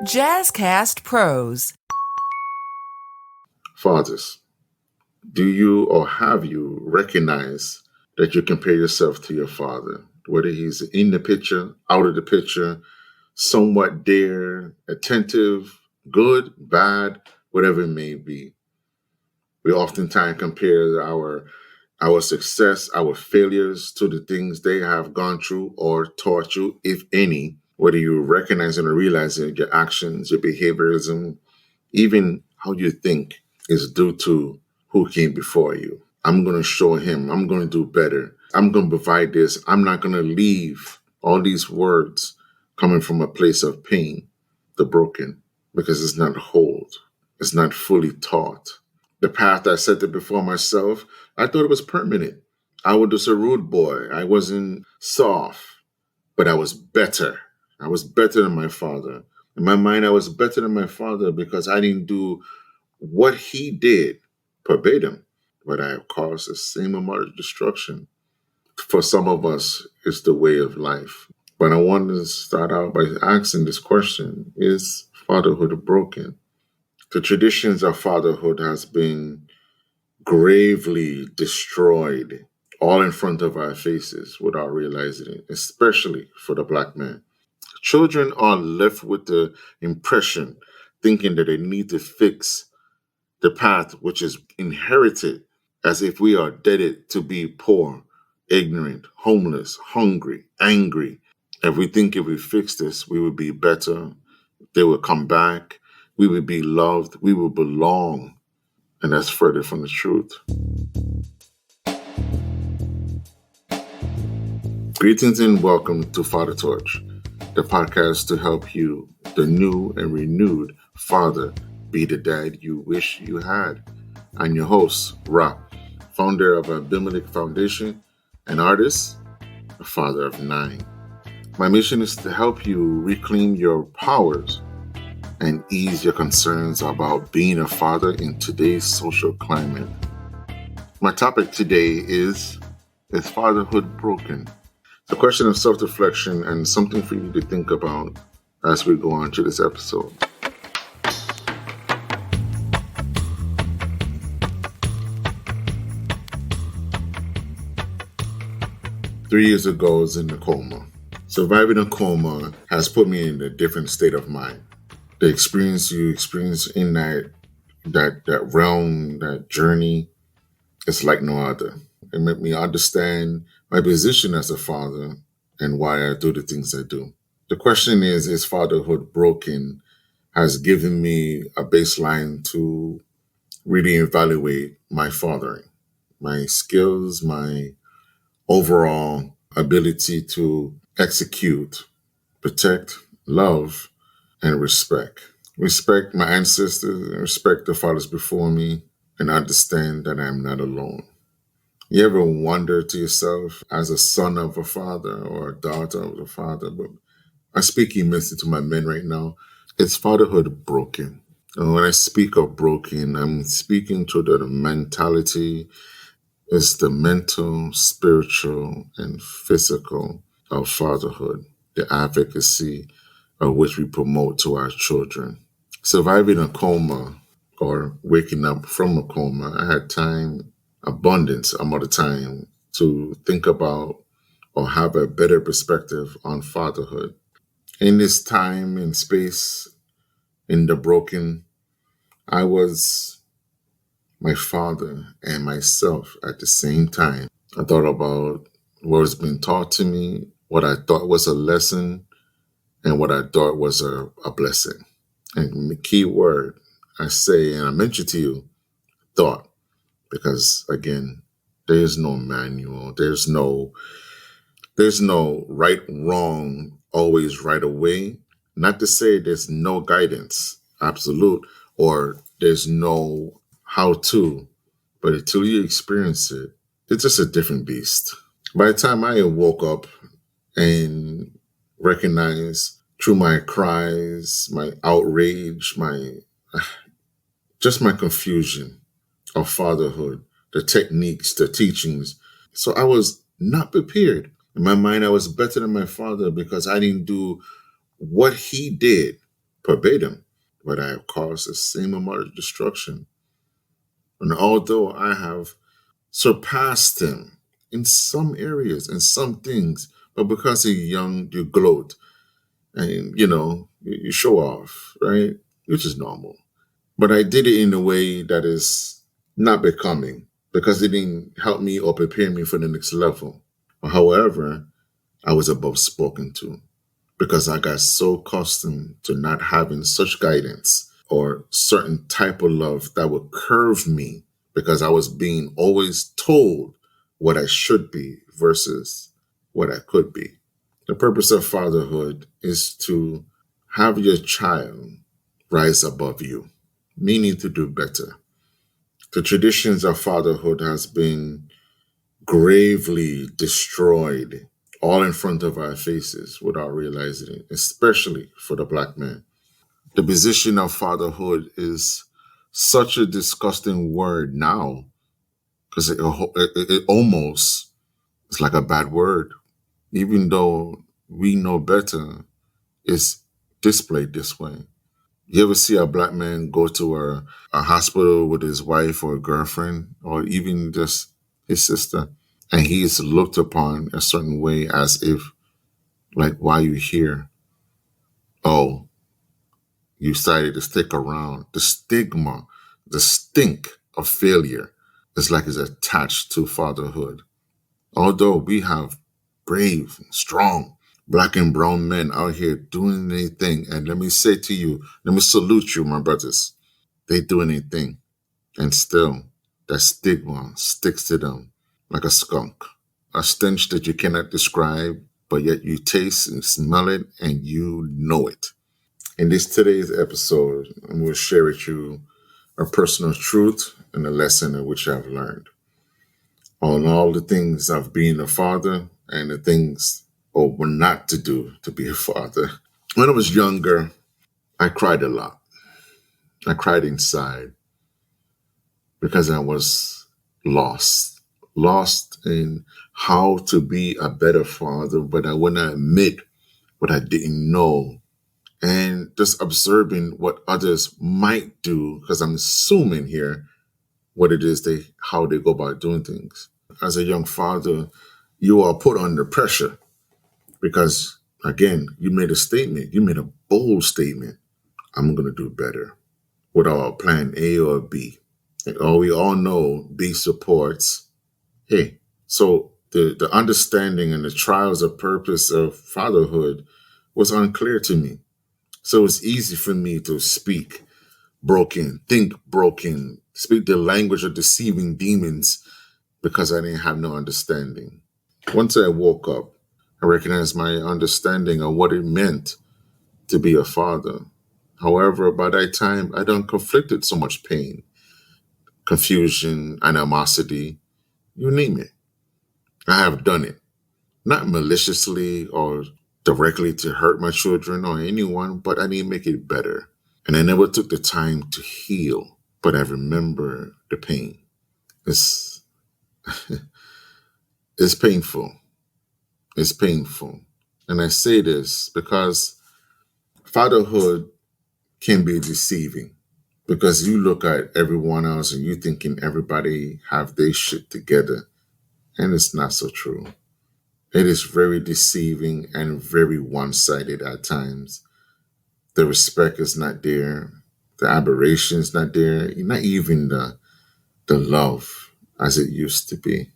Jazzcast Pros. Fathers, do you or have you recognized that you compare yourself to your father, whether he's in the picture, out of the picture, somewhat there, attentive, good, bad, whatever it may be? We oftentimes compare our success, our failures to the things they have gone through or taught you, if any, whether you recognize it or realize it, your actions, your behaviorism, even how you think is due to who came before you. I'm going to show him. I'm going to do better. I'm going to provide this. I'm not going to leave. All these words coming from a place of pain, the broken, because it's not whole. It's not fully taught. The path I set it before myself, I thought it was permanent. I was just a rude boy. I wasn't soft, but I was better. I was better than my father. In my mind, I was better than my father because I didn't do what he did verbatim, but I have caused the same amount of destruction. For some of us, it's the way of life. But I want to start out by asking this question: is fatherhood broken? The traditions of fatherhood has been gravely destroyed all in front of our faces without realizing it, especially for the Black man. Children are left with the impression, thinking that they need to fix the path which is inherited, as if we are indebted to be poor, ignorant, homeless, hungry, angry. If we think if we fix this, we would be better, they will come back, we would be loved, we will belong. And that's further from the truth. Greetings and welcome to Fatha Torch, the podcast to help you, the new and renewed father, be the dad you wish you had. I'm your host, Ra, founder of Abimelech Foundation, an artist, a father of 9. My mission is to help you reclaim your powers and ease your concerns about being a father in today's social climate. My topic today is fatherhood broken? It's a question of self-reflection and something for you to think about as we go on to this episode. Three years ago, I was in a coma. Surviving a coma has put me in a different state of mind. The experience you experience in that realm, that journey, it's like no other. It made me understand my position as a father and why I do the things I do. The question is fatherhood broken? Has given me a baseline to really evaluate my fathering, my skills, my overall ability to execute, protect, love, and respect. Respect my ancestors, respect the fathers before me, and understand that I am not alone. You ever wonder to yourself, as a son of a father or a daughter of a father, but I speak immensely to my men right now, is fatherhood broken? And when I speak of broken, I'm speaking to the mentality, it's the mental, spiritual, and physical of fatherhood, the advocacy of which we promote to our children. Surviving a coma or waking up from a coma, I had time, abundance amount of time to think about or have a better perspective on fatherhood. In this time and space, in the broken, I was my father and myself at the same time. I thought about what was being taught to me, what I thought was a lesson, and what I thought was a blessing. And the key word I say, and I mention to you, thought, because again, there's no manual, there's no right, wrong, always right away. Not to say there's no guidance, absolute, or there's no how to, but until you experience it, it's just a different beast. By the time I woke up and recognized through my cries, my outrage, my confusion of fatherhood, the techniques, the teachings. So I was not prepared. In my mind, I was better than my father because I didn't do what he did verbatim, but I have caused the same amount of destruction. And although I have surpassed him in some areas and some things, but because he's young, you gloat and, you show off, right? Which is normal. But I did it in a way that is not becoming because it didn't help me or prepare me for the next level. However, I was above spoken to because I got so accustomed to not having such guidance or certain type of love that would curve me because I was being always told what I should be versus what I could be. The purpose of fatherhood is to have your child rise above you, meaning to do better. The traditions of fatherhood has been gravely destroyed all in front of our faces without realizing it, especially for the black man. The position of fatherhood is such a disgusting word now because it almost is like a bad word, even though we know better, it's displayed this way. You ever see a black man go to a hospital with his wife or girlfriend or even just his sister, and he is looked upon a certain way as if, like, why you here? Oh, you decided to stick around. The stigma, the stink of failure is like it's attached to fatherhood. Although we have brave, strong, black and brown men out here doing anything, and let me say to you, let me salute you, my brothers. They do anything, and still that stigma sticks to them like a skunk, a stench that you cannot describe, but yet you taste and smell it and you know it. In this today's episode, I'm going to share with you a personal truth and a lesson in which I've learned on all the things of being a father and the things or what not to do to be a father. When I was younger, I cried a lot. I cried inside because I was lost in how to be a better father, but I would not admit what I didn't know. And just observing what others might do, because I'm assuming here what it is how they go about doing things. As a young father, you are put under pressure because, again, you made a statement. You made a bold statement. I'm going to do better without plan A or B. And we all know B supports A. So the understanding and the trials of purpose of fatherhood was unclear to me. So it's easy for me to speak broken, think broken, speak the language of deceiving demons because I didn't have no understanding. Once I woke up, I recognized my understanding of what it meant to be a father. However, by that time, I done conflicted so much pain, confusion, animosity, you name it. I have done it, not maliciously or directly to hurt my children or anyone, but I need to make it better. And I never took the time to heal, but I remember the pain. It's, it's painful. It's painful. And I say this because fatherhood can be deceiving because you look at everyone else and you thinking everybody have their shit together. And it's not so true. It is very deceiving and very one-sided at times. The respect is not there. The aberration is not there. Not even the love as it used to be.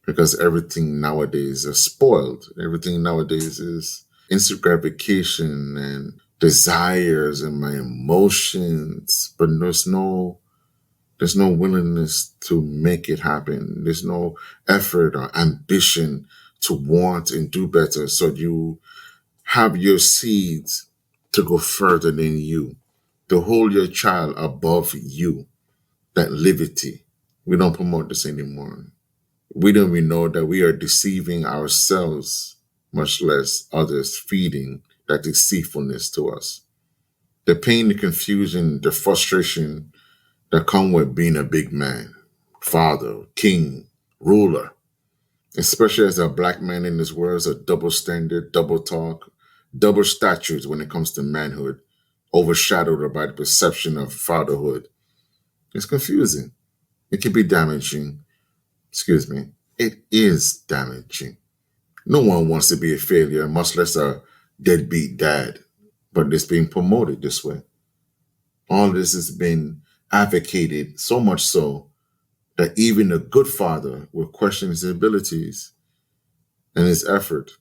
Because everything nowadays is spoiled. Everything nowadays is instant gratification and desires and my emotions. But there's no willingness to make it happen. There's no effort or ambition to want and do better. So you have your seeds to go further than you, to hold your child above you, that liberty. We don't promote this anymore. We don't even know that we are deceiving ourselves, much less others feeding that deceitfulness to us. The pain, the confusion, the frustration that come with being a big man, father, king, ruler, especially as a black man in this world, is a double standard, double talk, double statutes when it comes to manhood. overshadowed by the perception of fatherhood. It's confusing. It can be damaging. Excuse me. It is damaging. No one wants to be a failure, much less a deadbeat dad, but it's being promoted this way. All this has been advocated so much so that even a good father will question his abilities and his effort,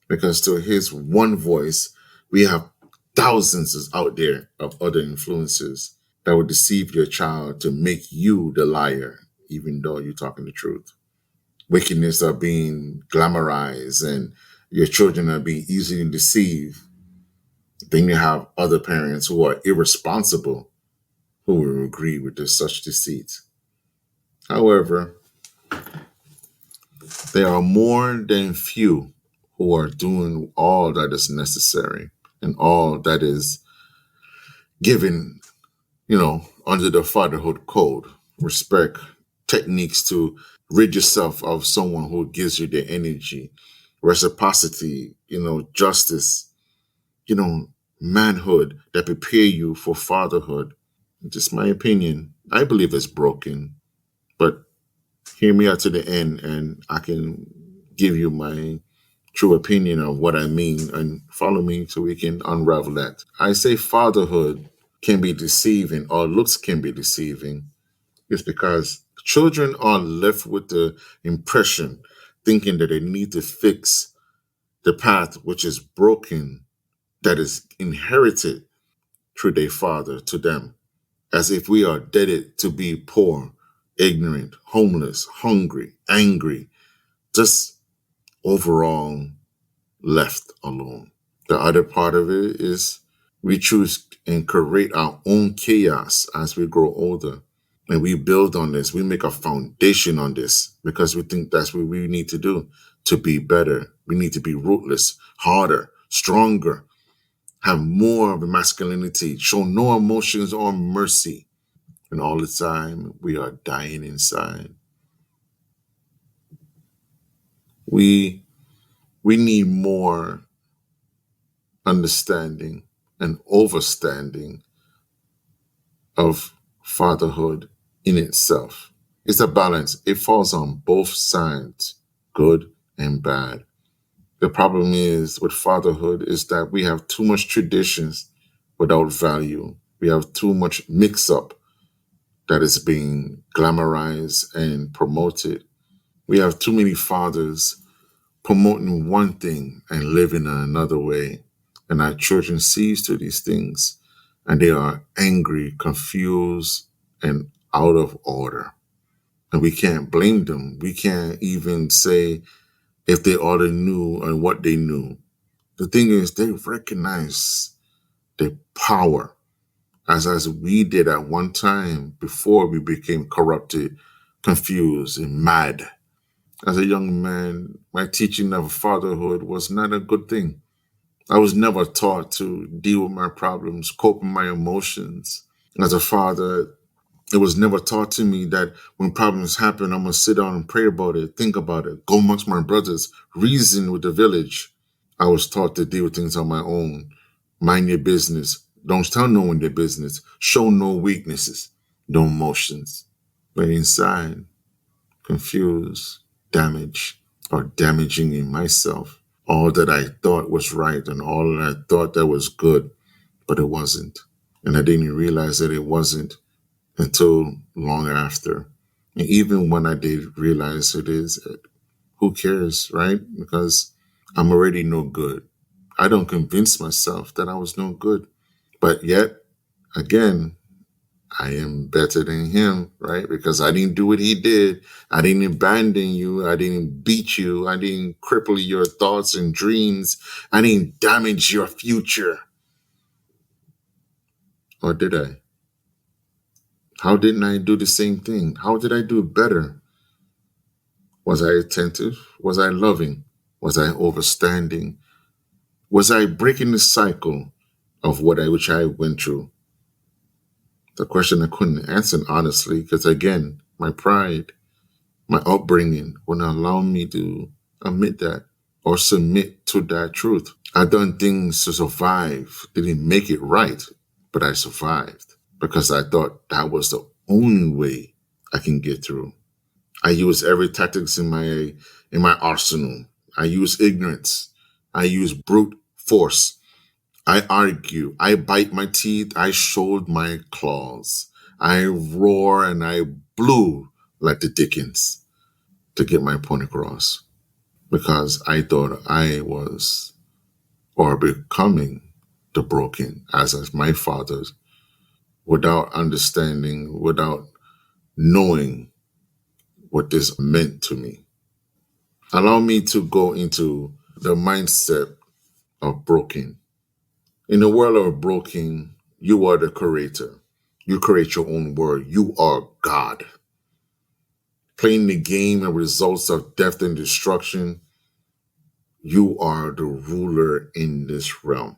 because to his one voice, we have thousands out there of other influences that would deceive your child to make you the liar, even though you're talking the truth. Wickedness are being glamorized and your children are being easily deceived. Then you have other parents who are irresponsible who will agree with such deceit. However, there are more than few who are doing all that is necessary and all that is given, under the fatherhood code. Respect, techniques to rid yourself of someone who gives you their energy, reciprocity, justice, manhood that prepare you for fatherhood. Just my opinion. I believe it's broken, but hear me out to the end and I can give you my true opinion of what I mean and follow me so we can unravel that. I say fatherhood can be deceiving or looks can be deceiving. It's because children are left with the impression thinking that they need to fix the path which is broken, that is inherited through their father to them, as if we are deaded to be poor, ignorant, homeless, hungry, angry, just overall left alone. The other part of it is we choose and create our own chaos as we grow older. And we build on this. We make a foundation on this because we think that's what we need to do to be better. We need to be ruthless, harder, stronger, have more of a masculinity, show no emotions or mercy. And all the time we are dying inside. We need more understanding and overstanding of fatherhood in itself. It's a balance. It falls on both sides, good and bad. The problem is with fatherhood is that we have too much traditions without value. We have too much mix up that is being glamorized and promoted. We have too many fathers promoting one thing and living in another way. And our children sees through these things and they are angry, confused, and out of order. And we can't blame them. We can't even say if they already knew and what they knew. The thing is, they recognize the power as we did at one time before we became corrupted, confused, and mad. As a young man, my teaching of fatherhood was not a good thing. I was never taught to deal with my problems, cope with my emotions. As a father, it was never taught to me that when problems happen, I'm going to sit down and pray about it, think about it, go amongst my brothers, reason with the village. I was taught to deal with things on my own. Mind your business. Don't tell no one their business. Show no weaknesses, no emotions. But inside, confused, damaged, or damaging in myself. All that I thought was right and all that I thought that was good, but it wasn't. And I didn't realize that it wasn't until long after. And even when I did realize it is, who cares, right? Because I'm already no good. I don't convince myself that I was no good. But yet, again, I am better than him, right? Because I didn't do what he did. I didn't abandon you. I didn't beat you. I didn't cripple your thoughts and dreams. I didn't damage your future. Or did I? How didn't I do the same thing? How did I do better? Was I attentive? Was I loving? Was I overstanding? Was I breaking the cycle of which I went through? The question I couldn't answer honestly, because again, my pride, my upbringing wouldn't allow me to admit that or submit to that truth. I done things to survive, didn't make it right, but I survived because I thought that was the only way I can get through. I use every tactics in my arsenal. I use ignorance. I use brute force. I argue. I bite my teeth. I showed my claws. I roar and I blew like the Dickens to get my point across because I thought I was or becoming the broken as my fathers without understanding, without knowing what this meant to me. Allow me to go into the mindset of broken. In the world of broken, you are the creator. You create your own world. You are God. Playing the game and results of death and destruction, you are the ruler in this realm.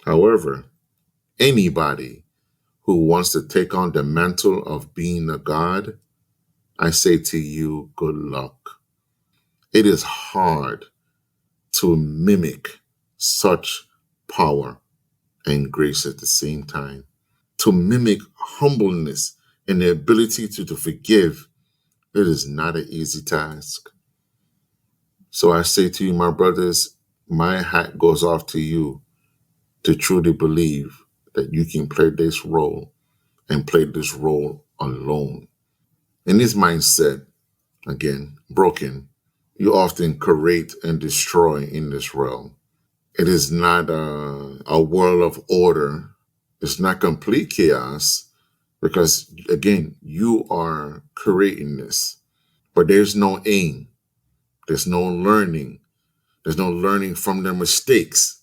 However, anybody who wants to take on the mantle of being a God, I say to you, good luck. It is hard to mimic such power and grace at the same time. To mimic humbleness and the ability to forgive, it is not an easy task. So I say to you, my brothers, my hat goes off to you to truly believe that you can play this role and play this role alone. In this mindset, again, broken, you often create and destroy in this realm. It is not a world of order. It's not complete chaos because, again, you are creating this. But there's no aim. There's no learning. There's no learning from their mistakes.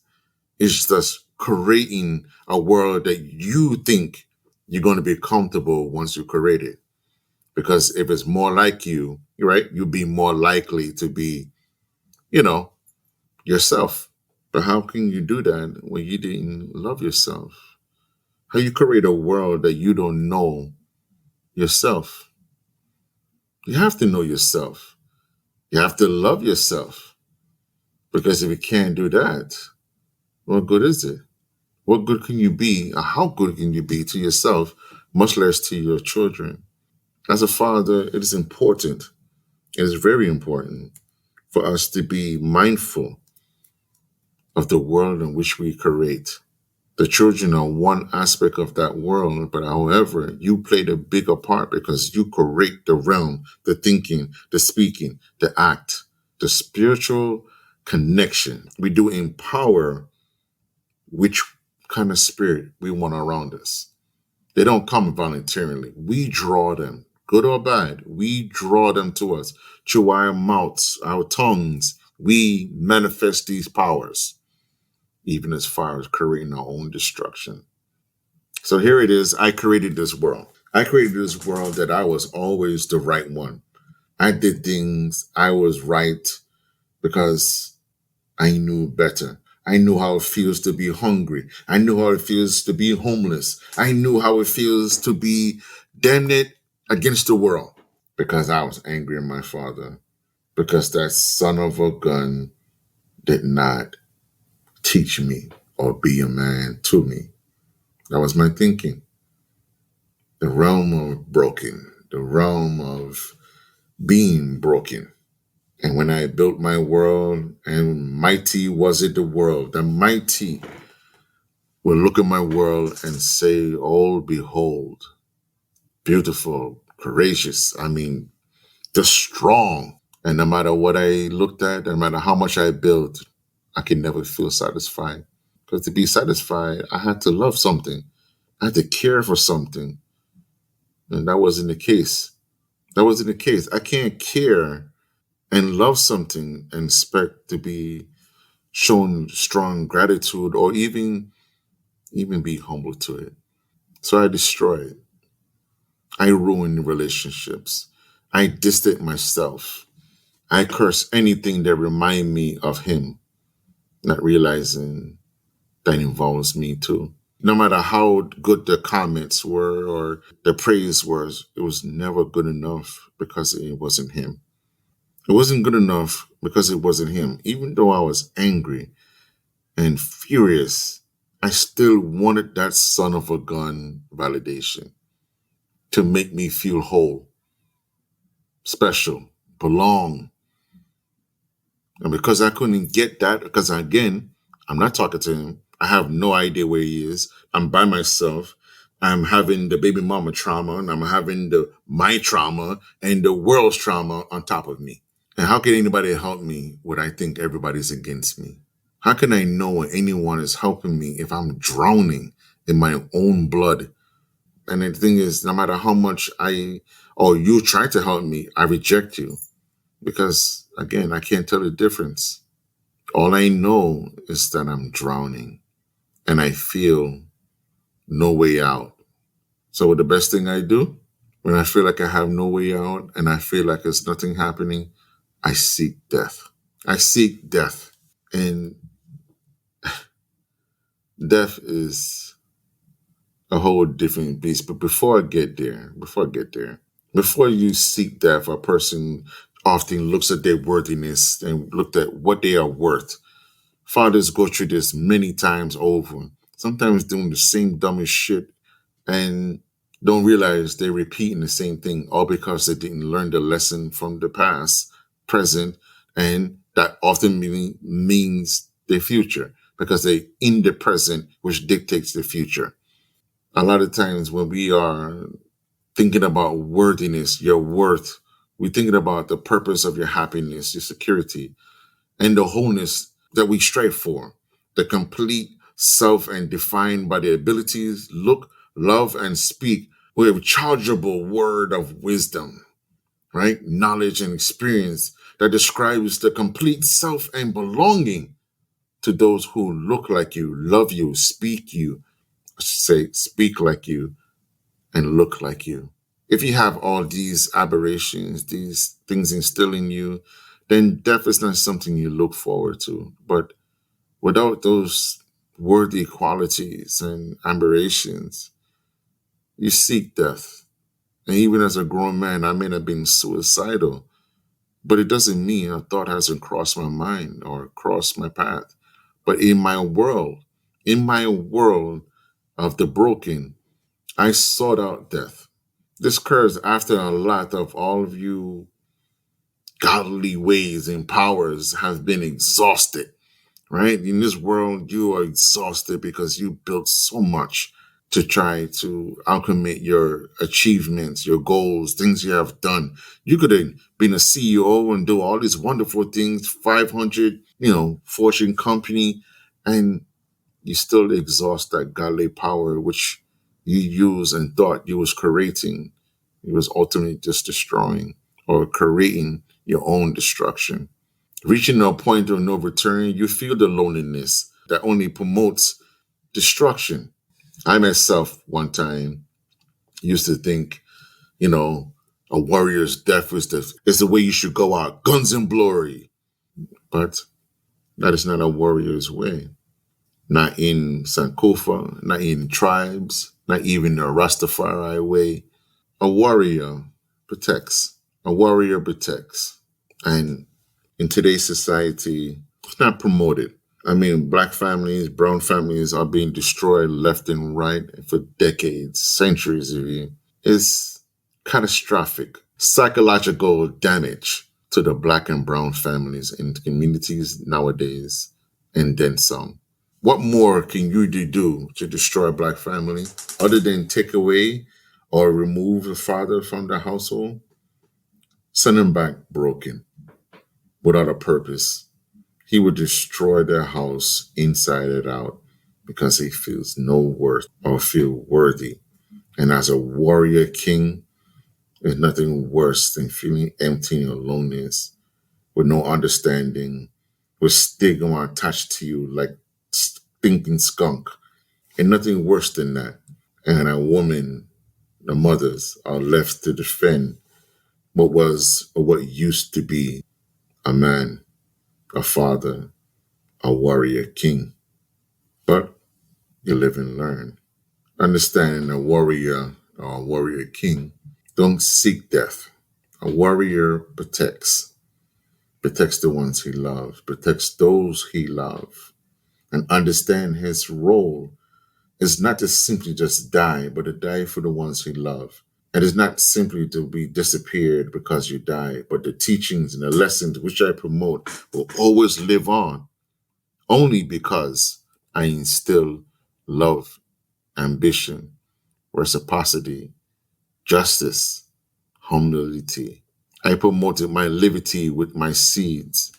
It's just creating a world that you think you're going to be comfortable once you create it. Because if it's more like you, right, you'll be more likely to be, yourself. But how can you do that when you didn't love yourself? How you create a world that you don't know yourself? You have to know yourself. You have to love yourself. Because if you can't do that, what good is it? What good can you be, or how good can you be to yourself, much less to your children? As a father, it is important, it is very important for us to be mindful of the world in which we create. The children are one aspect of that world, but however, you play the bigger part because you create the realm, the thinking, the speaking, the act, the spiritual connection. We do empower which kind of spirit we want around us. They don't come voluntarily. We draw them, good or bad. We draw them to us through our mouths, our tongues. We manifest these powers, even as far as creating our own destruction. So here it is. I created this world. I created this world that I was always the right one. I did things I was right because I knew better. I knew how it feels to be hungry. I knew how it feels to be homeless. I knew how it feels to be damn it against the world because I was angry at my father because that son of a gun did not teach me or be a man to me. That was my thinking. The realm of broken, the realm of being broken. And when I built my world, and mighty was it the world, the mighty will look at my world and say, oh, behold, beautiful, courageous, the strong. And no matter what I looked at, no matter how much I built, I can never feel satisfied. Because to be satisfied, I had to love something. I had to care for something. And that wasn't the case. That wasn't the case. I can't care and love something and expect to be shown strong gratitude or even be humble to it. So I destroyed. I ruined relationships. I distant myself. I curse anything that remind me of him, not realizing that involves me too. No matter how good the comments were or the praise was, it was never good enough because it wasn't him. It wasn't good enough because it wasn't him. Even though I was angry and furious I still wanted that son of a gun validation to make me feel whole, special, belong. And because I couldn't get that, because again, I'm not talking to him. I have no idea where he is. I'm by myself. I'm having the baby mama trauma, and I'm having my trauma and the world's trauma on top of me. And how can anybody help me when I think everybody's against me? How can I know when anyone is helping me if I'm drowning in my own blood? And the thing is, no matter how much you try to help me, I reject you. Because again, I can't tell the difference. All I know is that I'm drowning and I feel no way out. So the best thing I do when I feel like I have no way out and I feel like there's nothing happening, I seek death. I seek death. And death is a whole different beast. But before you seek death, a person often looks at their worthiness and looked at what they are worth. Fathers go through this many times over, sometimes doing the same dumbest shit and don't realize they're repeating the same thing, all because they didn't learn the lesson from the past, present, and that often means the future because they in the present, which dictates the future. A lot of times when we are thinking about worthiness, your worth, we're thinking about the purpose of your happiness, your security, and the wholeness that we strive for, the complete self and defined by the abilities, look, love, and speak with a chargeable word of wisdom, right? Knowledge and experience that describes the complete self and belonging to those who look like you, love you, speak like you, and look like you. If you have all these aberrations, these things instilled in you, then death is not something you look forward to. But without those worthy qualities and aberrations, you seek death. And even as a grown man, I may have been suicidal, but it doesn't mean a thought hasn't crossed my mind or crossed my path. But in my world of the broken, I sought out death. This occurs after a lot of all of you godly ways and powers have been exhausted, right? In this world, you are exhausted because you built so much to try to acclimate your achievements, your goals, things you have done. You could have been a CEO and do all these wonderful things, 500, Fortune company, and you still exhaust that godly power, which you use and thought you was creating. It was ultimately just destroying or creating your own destruction. Reaching a point of no return, you feel the loneliness that only promotes destruction. I myself, one time, used to think, a warrior's death is the way you should go out, guns and glory. But that is not a warrior's way. Not in Sankofa, not in tribes, not even the Rastafari way. A warrior protects. A warrior protects. And in today's society, it's not promoted. I mean, black families, brown families are being destroyed left and right for decades, centuries even. It's catastrophic. Psychological damage to the black and brown families in communities nowadays, and then some. What more can you do to destroy a black family other than take away or remove the father from the household? Send him back broken, without a purpose. He would destroy their house inside and out because he feels no worth or feel worthy. And as a warrior king, there's nothing worse than feeling empty and aloneness with no understanding, with stigma attached to you like stinking skunk. And nothing worse than that. And a woman, the mothers, are left to defend what was or what used to be a man, a father, a warrior king. But you live and learn. Understanding a warrior or a warrior king don't seek death. A warrior protects the ones he loves, protects those he loves, and understand his role is not to simply just die, but to die for the ones he loved. It is not simply to be disappeared because you die, but the teachings and the lessons which I promote will always live on, only because I instill love, ambition, reciprocity, justice, humility. I promoted my liberty with my seeds,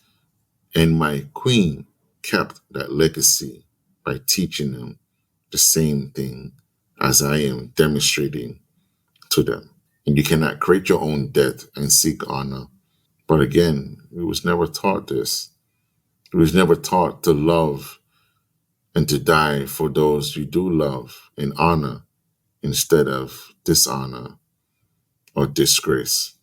and my queen kept that legacy by teaching them the same thing as I am demonstrating to them. And you cannot create your own death and seek honor. But again, we was never taught this. We was never taught to love and to die for those you do love in honor instead of dishonor or disgrace.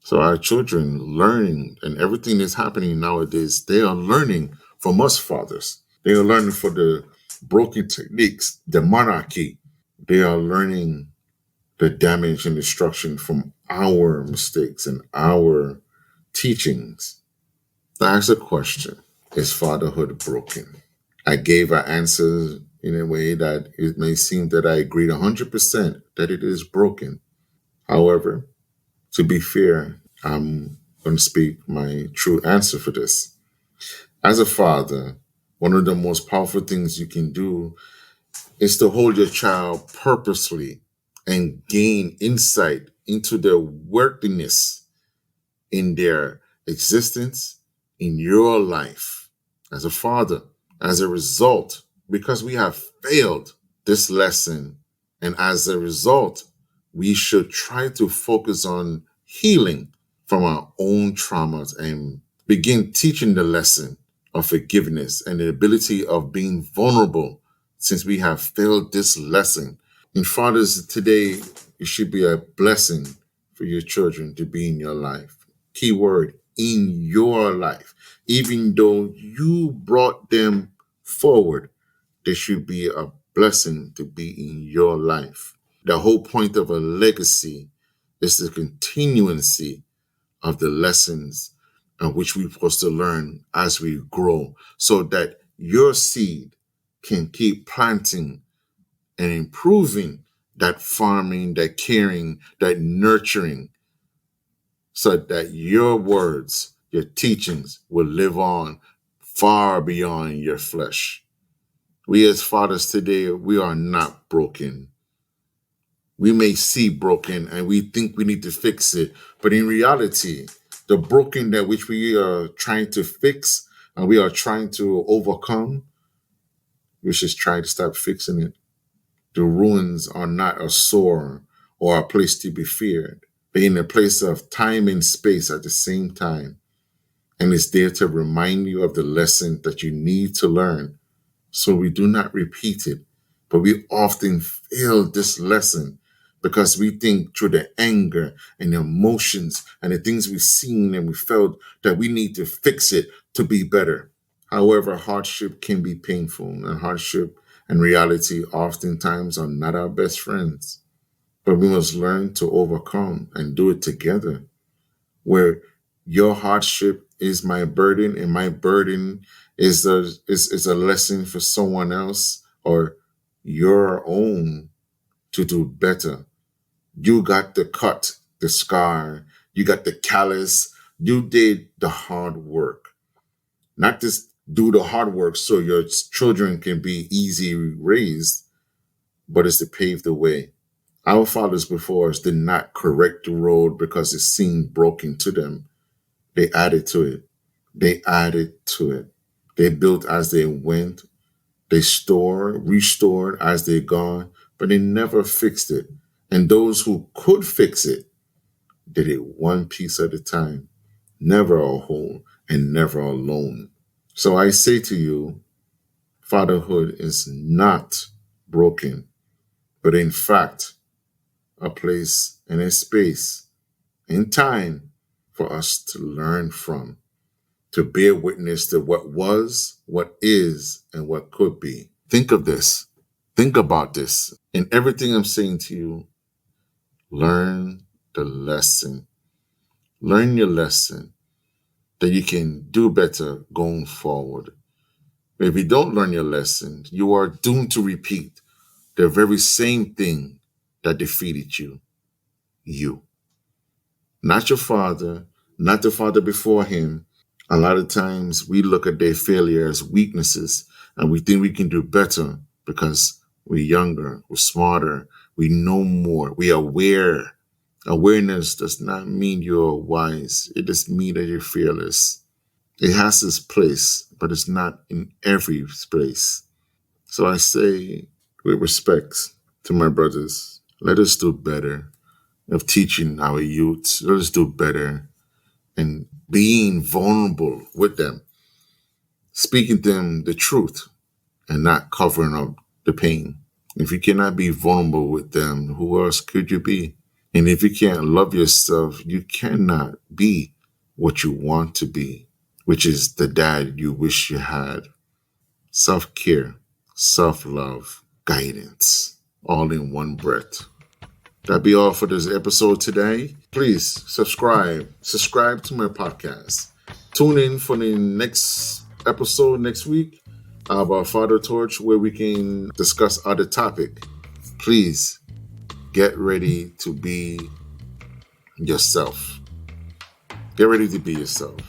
So our children learning, and everything that's happening nowadays, they are learning from us fathers. They are learning from the broken techniques, the monarchy. They are learning the damage and destruction from our mistakes and our teachings. To ask a question, is fatherhood broken? I gave an answer in a way that it may seem that I agreed 100% that it is broken. However, to be fair, I'm going to speak my true answer for this. As a father, one of the most powerful things you can do is to hold your child purposely and gain insight into their worthiness in their existence, in your life as a father. As a result, because we have failed this lesson, and as a result, we should try to focus on healing from our own traumas and begin teaching the lesson of forgiveness and the ability of being vulnerable since we have failed this lesson. And fathers, today, it should be a blessing for your children to be in your life. Key word, in your life. Even though you brought them forward, they should be a blessing to be in your life. The whole point of a legacy is the continuancy of the lessons which we're supposed to learn as we grow, so that your seed can keep planting and improving that farming, that caring, that nurturing, so that your words, your teachings will live on far beyond your flesh. We as fathers today, we are not broken. We may see broken and we think we need to fix it, but in reality, the broken that which we are trying to fix and we are trying to overcome, we should try to stop fixing it. The ruins are not a sore or a place to be feared. They're in a place of time and space at the same time. And it's there to remind you of the lesson that you need to learn so we do not repeat it. But we often fail this lesson because we think through the anger and the emotions and the things we've seen and we felt that we need to fix it to be better. However, hardship can be painful, and hardship and reality oftentimes are not our best friends. But we must learn to overcome and do it together, where your hardship is my burden and my burden is a lesson for someone else or your own to do better. You got the cut, the scar, you got the callus, you did the hard work. Not just do the hard work so your children can be easy raised, but it's to pave the way. Our fathers before us did not correct the road because it seemed broken to them. They added to it. They added to it. They built as they went. They restored as they gone, but they never fixed it. And those who could fix it did it one piece at a time, never a whole and never alone. So I say to you, fatherhood is not broken, but in fact, a place and a space in time for us to learn from, to bear witness to what was, what is, and what could be. Think of this. Think about this. In everything I'm saying to you, learn the lesson. Learn your lesson that you can do better going forward. If you don't learn your lesson, you are doomed to repeat the very same thing that defeated you. You. Not your father, not the father before him. A lot of times we look at their failure as weaknesses and we think we can do better because we're younger, we're smarter, we know more, we're aware. Awareness does not mean you're wise. It just means that you're fearless. It has its place, but it's not in every place. So I say with respect to my brothers, let us do better of teaching our youth. Let us do better and being vulnerable with them, speaking to them the truth and not covering up the pain. If you cannot be vulnerable with them, who else could you be? And if you can't love yourself, you cannot be what you want to be, which is the dad you wish you had. Self-care, self-love, guidance, all in one breath. That'll be all for this episode today. Please subscribe to my podcast. Tune in for the next episode next week about Fatha Torch, where we can discuss other topic. Please get ready to be yourself. Get ready to be yourself.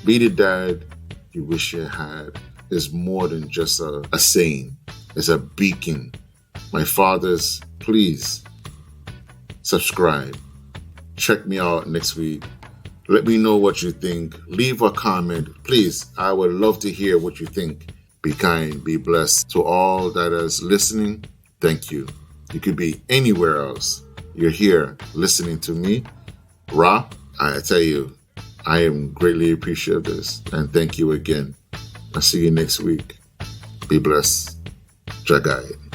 Be the dad you wish you had. Is more than just a saying. It's a beacon. My fathers, please subscribe. Check me out next week. Let me know what you think. Leave a comment. Please, I would love to hear what you think. Be kind, be blessed. To all that is listening, thank you. You could be anywhere else. You're here listening to me. Ra, I tell you, I am greatly appreciative of this. And thank you again. I'll see you next week. Be blessed. Jagai.